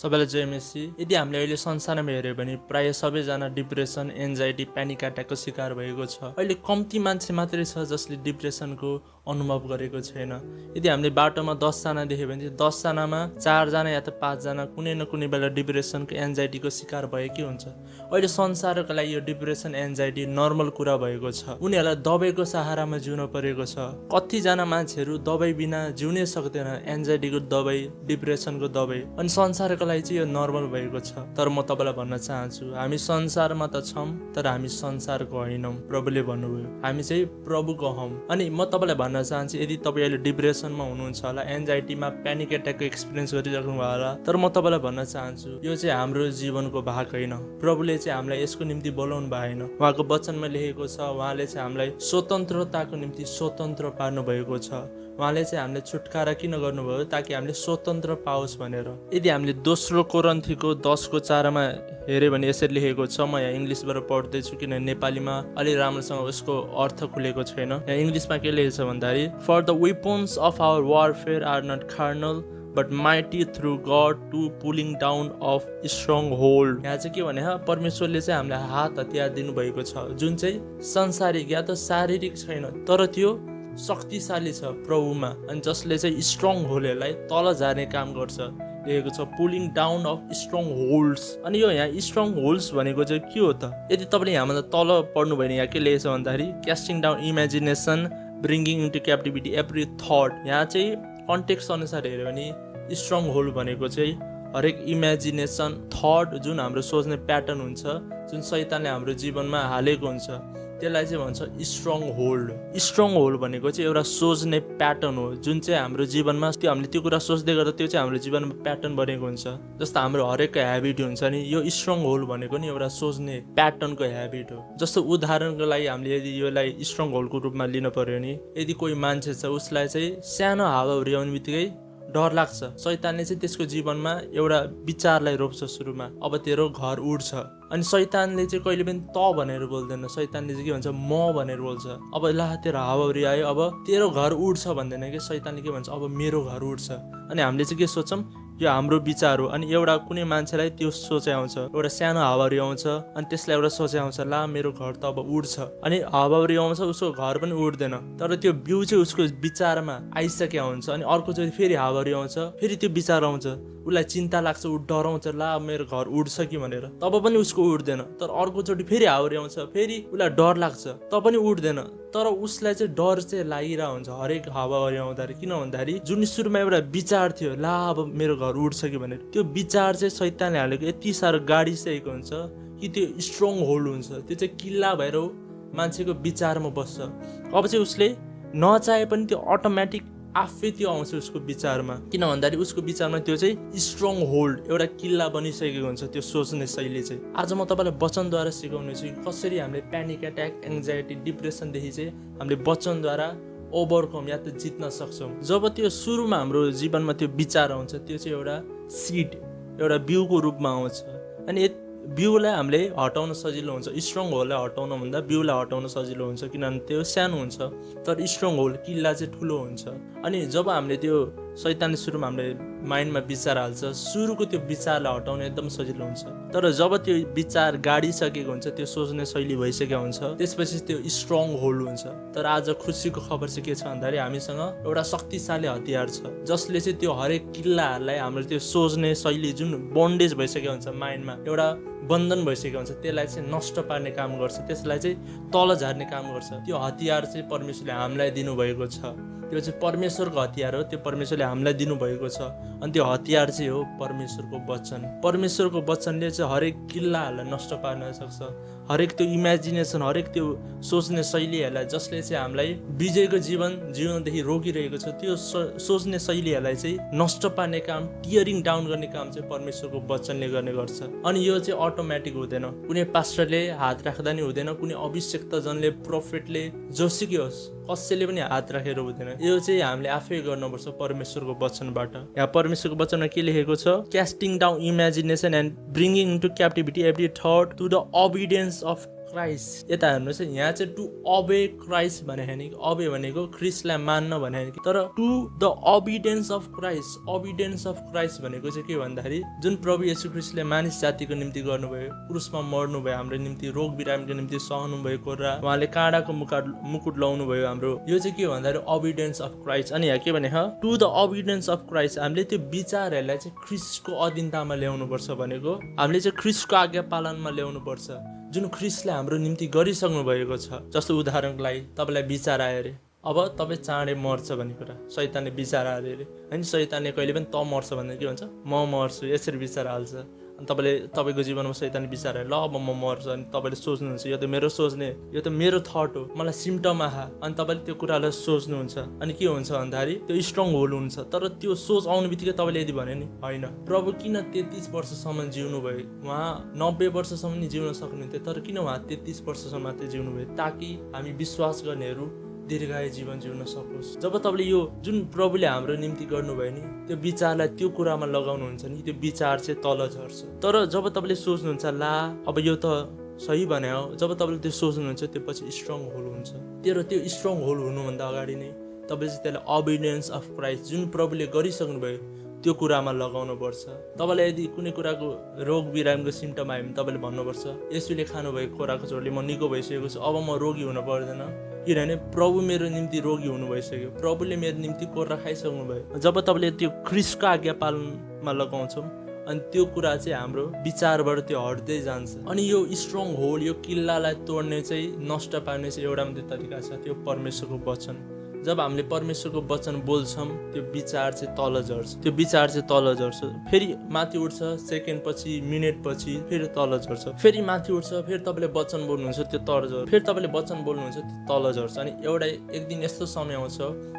सबैलाई जय मेसी। यदि हामीले अहिले संसारमा हेऱ्यो भने प्राय सबैजना डिप्रेसन, एन्जाइटी, प्यानिक अट्याकको शिकार भएको छ। अहिले कम्ती मान्छे मात्रै छ जसले डिप्रेसनको अनुभव गरेको छैन। यदि हामीले बाटोमा 10 जना देख्यो भने 10 जनामा 4 जना या त 5 जना कुनै न कुनै बेला डिप्रेसनको, एन्जाइटीको शिकार भएकै हुन्छ। अहिले संसारको लागि यो डिप्रेसन, एन्जाइटी नर्मल कुरा भएको छ। उनीहरूलाई दबाईको सहारामा जिउन परेको छ। कतिजना मान्छेहरू दबाई बिना जिउनै सक्दैन, एन्जाइटीको दबाई, डिप्रेसनको दबाई। अनि संसारको लागि चाहिँ यो नर्मल भएको छ। तर म तपाईँलाई भन्न चाहन्छु, हामी संसारमा त छौँ तर हामी संसारको होइनौँ। प्रभुले भन्नुभयो हामी चाहिँ प्रभुको हौँ। अनि म तपाईँलाई भन्न चाहन्छु, यदि तपाईँ अहिले डिप्रेसनमा हुनुहुन्छ होला, एन्जाइटीमा, प्यानिक अट्याकको एक्सपिरियन्स गरिराख्नु भयो होला, तर म तपाईँलाई भन्न चाहन्छु यो चाहिँ हाम्रो जीवनको भाग होइन। प्रभुले चाहिँ हामीलाई यसको निम्ति बोलाउनु भएन। उहाँको वचनमा लेखेको छ, उहाँले चाहिँ हामीलाई स्वतन्त्रताको निम्ति स्वतन्त्र पार्नु भएको छ। उहाँले चाहिँ हामीले छुटकारा किन गर्नुभयो, ताकि हामीले स्वतन्त्र पाओस् भनेर। यदि हामीले दोस्रो कोरिन्थीको 10:4 हेऱ्यो भने यसरी लेखेको छ, म यहाँ इङ्ग्लिसबाट पढ्दैछु किनभने नेपालीमा अलि राम्रोसँग उसको अर्थ खुलेको छैन। यहाँ इङ्ग्लिसमा के लेखेको छ भन्दाखेरि, for the weapons of our warfare are not carnal but mighty through God to pulling down of strong hold. यहाँ चाहिँ के भने परमेश्वरले चाहिँ हामीलाई हात हतियार दिनुभएको छ जुन चाहिँ संसारिक या त शारीरिक छैन, तर त्यो शक्तिशाली छ प्रभुमा, अनि जसले चाहिँ स्ट्रङ होल्डलाई तल झार्ने काम गर्छ। लेखेको छ pulling down of strong holds. अनि यो यहाँ स्ट्रङ होल्ड्स भनेको चाहिँ के हो त? यदि तपाईँले यहाँभन्दा तल पढ्नु भयो भने यहाँ के लेखेको छ भन्दाखेरि, casting down imagination bringing into captivity every thought. यहाँ चाहिँ कन्टेक्स्ट अनुसार हेऱ्यो भने स्ट्रङ होल्ड भनेको चाहिँ हरेक इमेजिनेसन, थट जुन हाम्रो सोच्ने प्याटर्न हुन्छ, जुन शैतानले हाम्रो जीवनमा हालेको हुन्छ, त्यसलाई चाहिँ भन्छ स्ट्रङ होल्ड। स्ट्रङ होल्ड भनेको चाहिँ एउटा सोच्ने प्याटर्न हो जुन चाहिँ हाम्रो जीवनमा त्यो हामीले त्यो कुरा सोच्दै गर्दा त्यो चाहिँ हाम्रो जीवनमा प्याटर्न बनेको हुन्छ। जस्तो हाम्रो हरेकको ह्याबिट हुन्छ नि, यो स्ट्रङ होल्ड भनेको नि एउटा सोच्ने प्याटर्नको ह्याबिट हो। जस्तो उदाहरणको लागि हामीले यदि यसलाई स्ट्रङ होल्डको रूपमा लिन पर्यो भने, यदि कोही मान्छे छ उसलाई चाहिँ सानो हावाहुरी आउने बित्तिकै डर लाग्छ, शैतानले चाहिँ त्यसको जीवनमा एउटा विचारलाई रोप्छ सुरुमा, अब तेरो घर उड्छ। अनि शैतानले चाहिँ कहिले पनि त भनेर बोल्दैन, शैतानले चाहिँ के भन्छ म भनेर बोल्छ। अब ला तेरो हावाहुरी आयो, अब तेरो घर उड्छ भन्दैन कि, शैतानले के भन्छ अब मेरो घर उड्छ। अनि हामीले चाहिँ के सोच्छौँ, यो हाम्रो विचार हो। अनि एउटा कुनै मान्छेलाई त्यो सोचाइ आउँछ, एउटा सानो हावाहुरी आउँछ, अनि त्यसलाई एउटा सोचाइ आउँछ, ला मेरो घर त अब उड्छ। अनि हावाहुरी आउँछ, उसको घर पनि उड्दैन, तर त्यो बिउ चाहिँ उसको विचारमा आइसकेको हुन्छ। अनि अर्कोचोटि फेरि हावाहुरी आउँछ, फेरि त्यो विचार आउँछ, उसलाई चिन्ता लाग्छ, ऊ डराउँछ, ला मेरो घर उड्छ कि भनेर, तब पनि उसको उड्दैन। तर अर्कोचोटि फेरि हावाहुरी आउँछ, फेरि उसलाई डर लाग्छ, तब पनि उड्दैन। तर उसलाई चाहिँ डर चाहिँ लागिरहेको हुन्छ हरेक हावाहुरी आउँदाखेरि। किन भन्दाखेरि जुन सुरुमा एउटा विचार थियो, ला अब मेरो घर उड्छ कि भनेर, त्यो विचार चाहिँ शैतानले हालेको यति साह्रो गाडिसकेको हुन्छ कि त्यो स्ट्रङ होल्ड हुन्छ, त्यो चाहिँ किल्ला भएर मान्छेको विचारमा बस्छ। अब चाहिँ उसले नचाहे पनि त्यो अटोमेटिक आफै त्यो आउँछ उसको विचारमा। किन भन्दाखेरि उसको विचारमा त्यो चाहिँ स्ट्रङ होल्ड, एउटा किल्ला बनिसकेको हुन्छ त्यो सोच्ने शैली चाहिँ। आज म तपाईँलाई वचनद्वारा सिकाउने छु कसरी हामीले प्यानिक अट्याक, एङ्जाइटी, डिप्रेसनदेखि चाहिँ हामीले वचनद्वारा ओभरकम या त जित्न सक्छौँ। जब त्यो सुरुमा हाम्रो जीवनमा त्यो विचार आउँछ, त्यो चाहिँ एउटा सिड, एउटा बिउको रूपमा आउँछ। अनि बिउलाई हामीले हटाउन सजिलो हुन्छ, स्ट्रङ होललाई हटाउन भन्दा बिउलाई हटाउन सजिलो हुन्छ, किनभने त्यो सानो हुन्छ। तर स्ट्रङ होल, किल्ला चाहिँ ठुलो हुन्छ। अनि जब हामीले त्यो शैतानले सुरुमा हामीले माइन्डमा विचार हाल्छ, सुरुको त्यो विचारलाई हटाउन एकदम सजिलो हुन्छ। तर जब त्यो विचार गाडिसकेको हुन्छ, त्यो सोच्ने शैली भइसकेको हुन्छ, त्यसपछि त्यो स्ट्रङ होल्ड हुन्छ। तर आज खुसीको खबर चाहिँ के छ भन्दाखेरि हामीसँग एउटा शक्तिशाली हतियार छ जसले चाहिँ त्यो हरेक किल्लाहरूलाई, हाम्रो त्यो सोच्ने शैली जुन बन्डेज भइसकेको हुन्छ माइन्डमा, एउटा बन्धन भइसकेको हुन्छ, त्यसलाई चाहिँ नष्ट पार्ने काम गर्छ, त्यसलाई चाहिँ तल झार्ने काम गर्छ। त्यो हतियार चाहिँ परमेश्वरले हामीलाई दिनुभएको छ। त्यो चाहिँ परमेश्वरको हतियार हो, त्यो परमेश्वरले हामीलाई दिनुभएको छ। अनि त्यो हतियार चाहिँ हो परमेश्वरको वचन। परमेश्वरको वचनले चाहिँ हरेक किल्लाहरूलाई नष्ट पार्न सक्छ, हरेक त्यो इमेजिनेसन, हरेक त्यो सोच्ने शैलीहरूलाई जसले चाहिँ हामीलाई विजयको जीवन जिउनदेखि रोकिरहेको छ, त्यो सोच्ने शैलीहरूलाई चाहिँ नष्ट पार्ने काम, टियरिङ डाउन गर्ने काम चाहिँ परमेश्वरको वचनले गर्ने गर्छ। अनि यो चाहिँ अटोमेटिक हुँदैन, कुनै पास्टरले हात राख्दा नि हुँदैन, कुनै अभिषेक्त जनले, प्रोफेटले, जोसुकै होस्, कसैले पनि हात राखेर हुँदैन। यो चाहिँ हामीले आफै गर्नुपर्छ परमेश्वरको वचनबाट। यहाँ परमेश्वरको वचनमा के लेखेको छ, casting down imagination and bringing into captivity every thought to the obedience abidance of Christ. यता हेर्नुहोस् है, यहाँ चाहिँ टु अबे क्राइस्ट भने होइन कि, अबे भनेको ख्रिस्टलाई मान्न भने होइन कि, तर to the abidance of Christ. Abidance of Christ भनेको चाहिँ के भन्दाखेरि जुन प्रभु येशू ख्रिस्टले मानिस जातिको निम्ति गर्नुभयो, क्रुसमा मर्नुभयो, हाम्रो निम्ति रोग बिरामीको निम्ति सहनु भएको र उहाँले काँडाको मुकुट लाउनु भयो हाम्रो, यो चाहिँ के भन्दाखेरि अबिडेन्स अफ क्राइस्ट। अनि यहाँ के भने to the abidance of Christ, हामीले त्यो विचारहरूलाई चाहिँ ख्रिस्टको अधीनतामा ल्याउनु पर्छ भनेको, हामीले चाहिँ ख्रिस्टको आज्ञा पालनमा ल्याउनु पर्छ जुन ख्रिस्टले हाम्रो निम्ति गरिसक्नु भएको छ। जस्तो उदाहरणको लागि तपाईँलाई विचार आयो अरे, अब तपाईँ चाँडै मर्छ भन्ने कुरा शैतानले विचार आयो अरे होइन, शैतानले कहिले पनि त मर्छ भन्दा के भन्छ, म मर्छु, यसरी विचार हाल्छ। अनि तपाईँको जीवनमा शैतानले विचार आयो, ल अब म मर्छु, अनि तपाईँले सोच्नुहुन्छ यो त मेरो सोच्ने, यो त मेरो थट हो, मलाई सिम्टम आहा, अनि तपाईँले त्यो कुरालाई सोच्नुहुन्छ। अनि के हुन्छ भन्दाखेरि त्यो स्ट्रङ होल्ड हुन्छ। तर त्यो सोच आउने बित्तिकै तपाईँले यदि भन्यो नि होइन प्रभु किन 33 वर्षसम्म जिउनु भयो, उहाँ 90 वर्षसम्म नि जिउन सक्नुहुन्थ्यो, तर किन उहाँ 33 वर्षसम्म मात्रै जिउनु भयो, ताकि हामी विश्वास गर्नेहरू दीर्घायु जीवन जिउन सकोस्। जब तपाईँले यो जुन प्रभुले हाम्रो निम्ति गर्नुभयो नि त्यो विचारलाई त्यो कुरामा लगाउनुहुन्छ नि, त्यो विचार चाहिँ तल झर्छ। तर जब तपाईँले सोच्नुहुन्छ ला अब यो त सही भने हो, जब तपाईँले त्यो सोच्नुहुन्छ त्यो पछि स्ट्रङ होल हुन्छ। तर त्यो स्ट्रङ होल हुनुभन्दा अगाडि नै तपाईँले चाहिँ त्यसलाई अबिडेन्स अफ क्राइस्ट जुन प्रभुले गरिसक्नुभयो त्यो कुरामा लगाउनु पर्छ। तपाईँलाई यदि कुनै कुराको रोग बिरामीको सिम्टम आयो भने तपाईँले भन्नुपर्छ यसुले खानुभएको खोराको जोडले म निको भइसकेको छु, अब म रोगी हुन पर्दैन, किनभने प्रभु मेरो निम्ति रोगी हुनु भइसक्यो, प्रभुले मेरो निम्ति कोर्रा खाइसक्नु भयो। जब तपाईँले त्यो ख्रिस्टको आज्ञा पालनमा लगाउँछौँ अनि त्यो कुरा चाहिँ हाम्रो विचारबाट त्यो हट्दै जान्छ। अनि यो स्ट्रङ होल्ड, यो किल्लालाई तोड्ने चाहिँ, नष्ट पार्ने चाहिँ एउटा मात्रै तरिका छ, त्यो परमेश्वरको वचन। जब हामीले परमेश्वरको वचन बोल्छौँ त्यो विचार चाहिँ तल झर्छ, त्यो विचार चाहिँ तल झर्छ, फेरि माथि उठ्छ, सेकेन्ड पछि मिनट पछि फेरि तल झर्छ, फेरि माथि उठ्छ, फेरि तपाईँले वचन बोल्नुहुन्छ त्यो तल झर्छ, फेरि तपाईँले वचन बोल्नुहुन्छ त्यो तल झर्छ। अनि एक दिन यस्तो समय आउँछ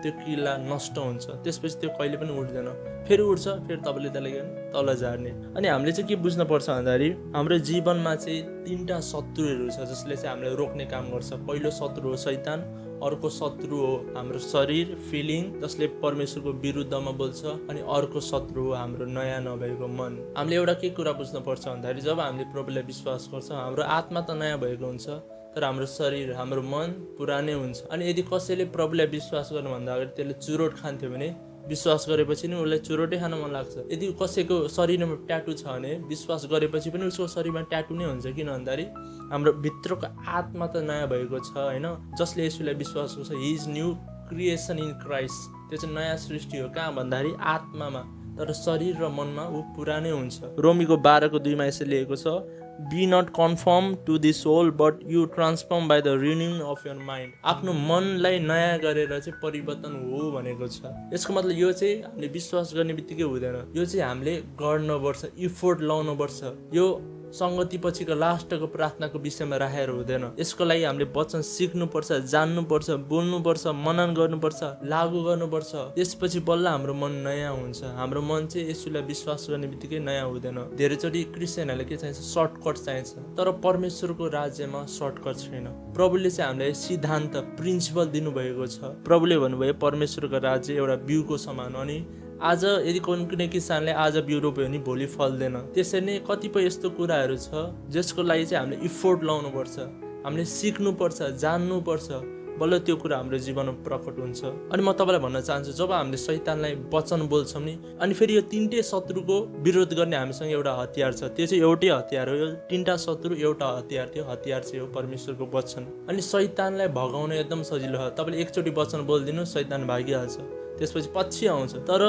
त्यो किल्ला नष्ट हुन्छ, त्यसपछि त्यो कहिले पनि उठ्दैन, फेरि उठ्छ, फेरि तपाईँले त्यसलाई तल झार्ने। अनि हामीले चाहिँ के बुझ्नुपर्छ भन्दाखेरि हाम्रो जीवनमा चाहिँ 3टा शत्रुहरू छ जसले चाहिँ हामीलाई रोक्ने काम गर्छ। पहिलो शत्रु हो शैतान, अर्को शत्रु हो हाम्रो शरीर फिलिङ जसले परमेश्वरको विरुद्धमा बोल्छ, अनि अर्को शत्रु हो हाम्रो नयाँ नभएको मन। हामीले एउटा के कुरा बुझ्नुपर्छ भन्दाखेरि जब हामीले प्रभुलाई विश्वास गर्छौँ हाम्रो आत्मा त नयाँ भएको हुन्छ तर हाम्रो शरीर हाम्रो मन पुरानै हुन्छ। अनि यदि कसैले प्रभुलाई विश्वास गर्नुभन्दा अगाडि त्यसले चुरोट खान्थ्यो भने विश्वास गरेपछि नि उसलाई चुरोटै खान मन लाग्छ। यदि कसैको शरीरमा ट्याटु छ भने विश्वास गरेपछि पनि उसको शरीरमा ट्याटु नै हुन्छ, किन भन्दाखेरि हाम्रो भित्रको आत्मा त नयाँ भएको छ होइन। जसले यसुलाई विश्वास गर्छ he is new creation in Christ, त्यो चाहिँ नयाँ सृष्टि हो। कहाँ भन्दाखेरि आत्मामा, तर शरीर र मनमा ऊ पुरानै हुन्छ। रोमीको 12:2 यसो लेखेको छ, be not conform to this world but you transform by the renewing of your mind. आफ्नो मनलाई नयाँ गरेर चाहिँ परिवर्तन हो भनेको छ। यसको मतलब यो चाहिँ हामीले विश्वास गर्ने बित्तिकै हुँदैन, यो चाहिँ हामीले गर्नुपर्छ, इफोर्ट लाउनुपर्छ। यो सङ्गति पछिको लास्टको प्रार्थनाको विषयमा राखेर हुँदैन। यसको लागि हामीले वचन सिक्नुपर्छ, जान्नुपर्छ, बोल्नुपर्छ, मनन गर्नुपर्छ, लागू गर्नुपर्छ। त्यसपछि बल्ल हाम्रो मन नयाँ हुन्छ। हाम्रो मन चाहिँ यसुलाई विश्वास गर्ने बित्तिकै नयाँ हुँदैन। धेरैचोटि क्रिस्चियनहरूलाई के चाहिन्छ, सर्टकट चाहिन्छ, तर परमेश्वरको राज्यमा सर्टकट छैन। प्रभुले चाहिँ हामीलाई सिद्धान्त प्रिन्सिपल दिनुभएको छ। प्रभुले भन्नुभयो परमेश्वरको राज्य एउटा बिउको समान, अनि आज यदि कुनै किसानले आज बिउ रोप्यो भने भोलि फल्दैन। त्यसरी नै कतिपय यस्तो कुराहरू छ जसको लागि चाहिँ हामीले इफोर्ट लाउनुपर्छ, हामीले सिक्नुपर्छ, जान्नुपर्छ, बल्ल त्यो कुरा हाम्रो जीवनमा प्रकट हुन्छ। अनि म तपाईँलाई भन्न चाहन्छु जब हामीले शैतानलाई वचन बोल्छौँ नि, अनि फेरि यो 3टै शत्रुको विरोध गर्ने हामीसँग एउटा हतियार छ, त्यो चाहिँ एउटै हतियार हो। यो 3टा शत्रु एउटा हतियार, त्यो हतियार चाहिँ हो परमेश्वरको वचन। अनि शैतानलाई भगाउन एकदम सजिलो हो। तपाईँले एकचोटि वचन बोलिदिनु शैतान भागिहाल्छ, त्यसपछि पछि आउँछ। तर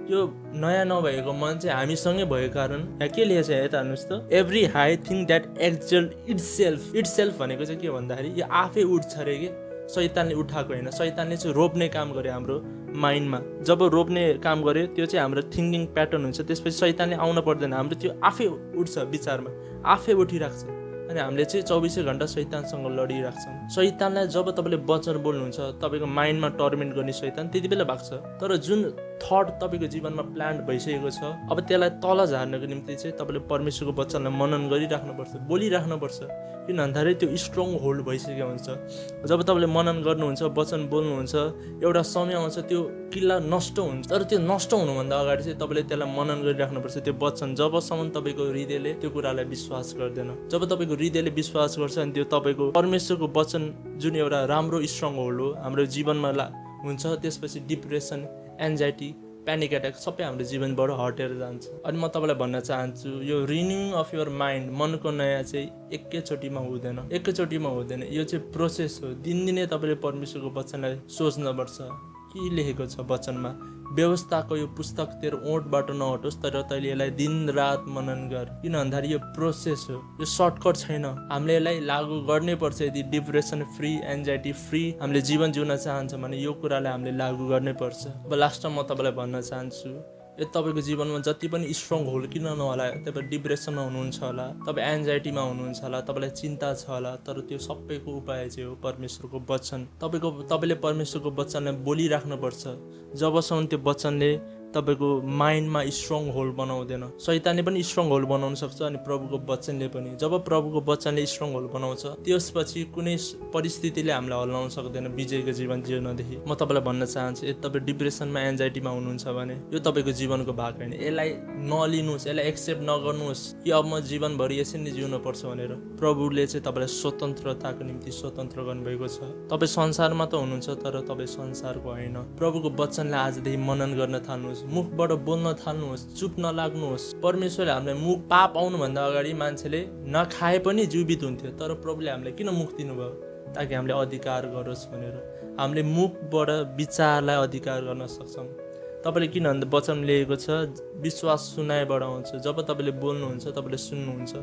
यो नयाँ नभएको मन चाहिँ हामीसँगै भएको कारण यहाँ के लेखेको छ यता हेर्नुहोस् त, every high thing that exalt itself भनेको चाहिँ के भन्दाखेरि यो आफै उठ्छ अरे कि, शैतानले उठाएको होइन। शैतानले चाहिँ रोप्ने काम गर्यो हाम्रो माइन्डमा। जब रोप्ने काम गर्यो त्यो चाहिँ हाम्रो थिङ्किङ प्याटर्न हुन्छ, त्यसपछि शैतानले आउन पर्दैन, हाम्रो त्यो आफै उठ्छ, विचारमा आफै उठिराख्छ। अनि हामीले चाहिँ 24 घण्टा शैतानसँग लडिराख्छौँ। शैतानलाई जब तपाईँले वचन बोल्नुहुन्छ, तपाईँको माइन्डमा टर्मेन्ट गर्ने शैतान त्यति बेला भाग्छ। तर जुन थट तपाईँको जीवनमा प्लान्ट भइसकेको छ। अब त्यसलाई तल झार्नको निम्ति चाहिँ तपाईँले परमेश्वरको वचनलाई मनन गरिराख्नुपर्छ, बोलिराख्नुपर्छ। किन भन्दाखेरि त्यो स्ट्रङ होल्ड भइसकेको हुन्छ। जब तपाईँले मनन गर्नुहुन्छ, वचन बोल्नुहुन्छ, एउटा समय आउँछ त्यो किल्ला नष्ट हुन्छ। तर त्यो नष्ट हुनुभन्दा अगाडि चाहिँ तपाईँले त्यसलाई मनन गरिराख्नुपर्छ, त्यो वचन, जबसम्म तपाईँको हृदयले त्यो कुरालाई विश्वास गर्दैन। जब तपाईँको हृदयले विश्वास गर्छ अनि त्यो तपाईँको परमेश्वरको वचन जुन एउटा राम्रो स्ट्रङ होल्ड हो हाम्रो जीवनमा हुन्छ, त्यसपछि डिप्रेसन, एन्जाइटी, प्यानिक एट्याक सबै हाम्रो जीवनबाट हटेर जान्छ। अनि म तपाईँलाई भन्न चाहन्छु, यो रिन्युङ अफ युर माइन्ड, मनको नयाँ चाहिँ एकैचोटिमा हुँदैन। यो चाहिँ प्रोसेस हो। दिनदिनै तपाईँले परमेश्वरको वचनलाई सोच्नुपर्छ, के लेखेको छ वचनमा। व्यवस्थाको यो पुस्तक तेरो ओठबाट नहटोस्, तर तैँले यसलाई दिन रात मनन गर। किन भन्दाखेरि यो प्रोसेस हो, यो सर्टकट छैन। हामीले यसलाई लागू गर्नै पर्छ। यदि डिप्रेसन फ्री, एन्जाइटी फ्री हामीले जीवन जिउन चाहन्छ भने यो कुरालाई हामीले लागू गर्नै पर्छ। अब लास्टमा म तपाईँलाई भन्न चाहन्छु, यो तपाईँको जीवनमा जति पनि स्ट्रङ होल्ड किन नहोला, तपाईँ डिप्रेसनमा हुनुहुन्छ होला, तपाईँ एन्जाइटीमा हुनुहुन्छ होला, तपाईँलाई चिन्ता छ होला, तर त्यो सबैको उपाय चाहिँ हो परमेश्वरको वचन। तपाईँले परमेश्वरको वचनलाई बोलिराख्नुपर्छ। जबसम्म त्यो वचनले तपाईँको माइन्डमा स्ट्रङ होल्ड बनाउँदैन। शैतानले पनि स्ट्रङ होल्ड बनाउन सक्छ अनि प्रभुको वचनले पनि। जब प्रभुको वचनले स्ट्रङ होल्ड बनाउँछ, त्यसपछि कुनै परिस्थितिले हामीलाई हल्लाउन सक्दैन विजयको जीवन जिउनदेखि। म तपाईँलाई भन्न चाहन्छु, यदि तपाईँ डिप्रेसनमा, एन्जाइटीमा हुनुहुन्छ भने यो तपाईँको जीवनको भाग होइन। यसलाई नलिनुहोस्, यसलाई एक्सेप्ट नगर्नुहोस् कि अब म जीवनभरि यसरी नै जिउनु पर्छ भनेर। प्रभुले चाहिँ तपाईँलाई स्वतन्त्रताको निम्ति स्वतन्त्र गर्नुभएको छ। तपाईँ संसारमा त हुनुहुन्छ, तर तपाईँ संसारको होइन। प्रभुको वचनलाई आजदेखि मनन गर्न थाल्नुहोस्, मुखबाट बोल्न थाल्नुहोस्, चुप नलाग्नुहोस्। परमेश्वरले हामीलाई मुख पाप आउनुभन्दा अगाडि मान्छेले नखाए पनि जीवित हुन्थ्यो, तर प्रभुले हामीलाई किन मुख दिनुभयो? ताकि हामीले अधिकार गरोस् भनेर। हामीले मुखबाट विचारलाई अधिकार गर्न सक्छौँ। तपाईँले किन भन्दा वचन लेखेको छ, विश्वास सुनाइबाट आउँछ। जब तपाईँले बोल्नुहुन्छ, तपाईँले सुन्नुहुन्छ।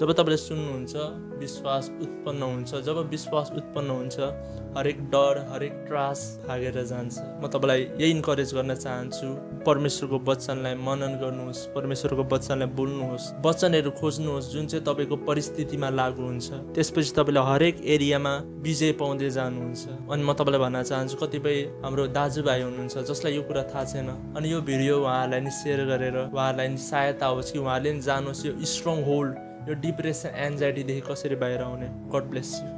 जब तपाईँले सुन्नुहुन्छ, विश्वास उत्पन्न हुन्छ। जब विश्वास उत्पन्न हुन्छ, हरेक डर, हरेक त्रास भागेर जान्छ। म तपाईँलाई यही इन्करेज गर्न चाहन्छु, परमेश्वरको वचनलाई मनन गर्नुहोस्, परमेश्वरको वचनलाई बोल्नुहोस्, वचनहरू खोज्नुहोस् जुन चाहिँ तपाईँको परिस्थितिमा लागु हुन्छ। त्यसपछि तपाईँले हरेक एरियामा विजय पाउँदै जानुहुन्छ। अनि म तपाईँलाई भन्न चाहन्छु, कतिपय हाम्रो दाजुभाइ हुनुहुन्छ जसलाई यो कुरा थाहा छैन, अनि यो भिडियो उहाँहरूलाई नि सेयर गरेर उहाँहरूलाई नि सहायता होस् कि उहाँहरूले नि जानुहोस् यो स्ट्रङ होल्ड, यो डिप्रेसन, एन्जाइटीदेखि कसरी बाहिर आउने। God bless you.